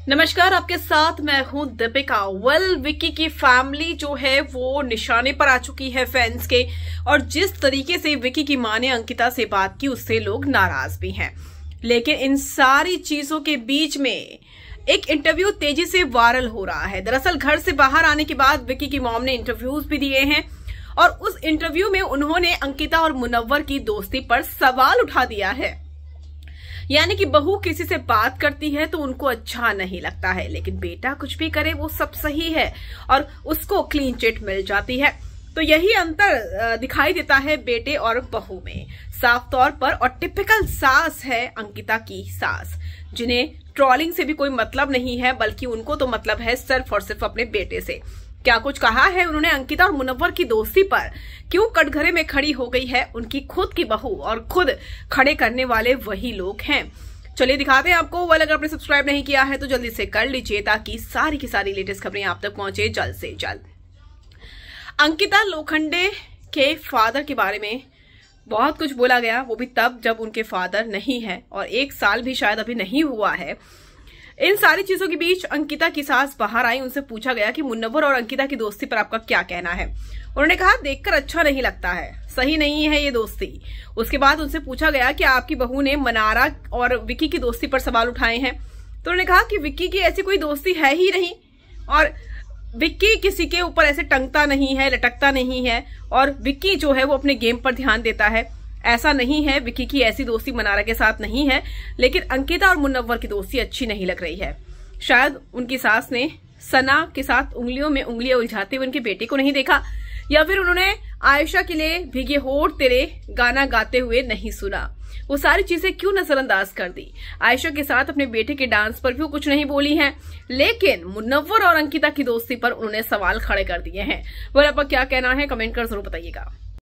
नमस्कार, आपके साथ मैं हूं दीपिका। विक्की की फैमिली जो है वो निशाने पर आ चुकी है फैंस के, और जिस तरीके से विक्की की मां ने अंकिता से बात की उससे लोग नाराज भी हैं। लेकिन इन सारी चीजों के बीच में एक इंटरव्यू तेजी से वायरल हो रहा है। दरअसल घर से बाहर आने के बाद विक्की की मॉम ने इंटरव्यूज भी दिए हैं, और उस इंटरव्यू में उन्होंने अंकिता और मुनव्वर की दोस्ती पर सवाल उठा दिया है। यानी कि बहू किसी से बात करती है तो उनको अच्छा नहीं लगता है, लेकिन बेटा कुछ भी करे वो सब सही है और उसको क्लीन चिट मिल जाती है। तो यही अंतर दिखाई देता है बेटे और बहू में साफ तौर पर। और टिपिकल सास है अंकिता की सास, जिन्हें ट्रोलिंग से भी कोई मतलब नहीं है, बल्कि उनको तो मतलब है सिर्फ और सिर्फ अपने बेटे से। क्या कुछ कहा है उन्होंने अंकिता और मुनव्वर की दोस्ती पर, क्यों कटघरे में खड़ी हो गई है उनकी खुद की बहू, और खुद खड़े करने वाले वही लोग हैं। चलिए दिखाते हैं आपको। अगर आपने सब्सक्राइब नहीं किया है तो जल्दी से कर लीजिए, ताकि सारी की सारी लेटेस्ट खबरें आप तक पहुंचे जल्द से जल्द। अंकिता लोखंडे के फादर के बारे में बहुत कुछ बोला गया, वो भी तब जब उनके फादर नहीं है, और 1 साल भी शायद अभी नहीं हुआ है। इन सारी चीजों के बीच अंकिता की सास बाहर आई, उनसे पूछा गया कि मुनव्वर और अंकिता की दोस्ती पर आपका क्या कहना है। उन्होंने कहा देखकर अच्छा नहीं लगता है, सही नहीं है ये दोस्ती। उसके बाद उनसे पूछा गया कि आपकी बहू ने मनारा और विक्की की दोस्ती पर सवाल उठाए हैं, तो उन्होंने कहा कि विक्की की ऐसी कोई दोस्ती है ही नहीं, और विक्की किसी के ऊपर ऐसे टंगता नहीं है, लटकता नहीं है, और विक्की जो है वो अपने गेम पर ध्यान देता है। ऐसा नहीं है, विक्की की ऐसी दोस्ती मनारा के साथ नहीं है। लेकिन अंकिता और मुनव्वर की दोस्ती अच्छी नहीं लग रही है। शायद उनकी सास ने सना के साथ उंगलियों में उंगलियां उलझाते हुए उनके बेटे को नहीं देखा, या फिर उन्होंने आयशा के लिए भीगे होठ तेरे गाना गाते हुए नहीं सुना। वो सारी चीजें क्यों नजरअंदाज कर दी। आयशा के साथ अपने बेटे के डांस पर भी वो कुछ नहीं बोली हैं, लेकिन मुनव्वर और अंकिता की दोस्ती पर उन्होंने सवाल खड़े कर दिए हैं। आपका क्या कहना है, कमेंट कर जरूर बताइएगा।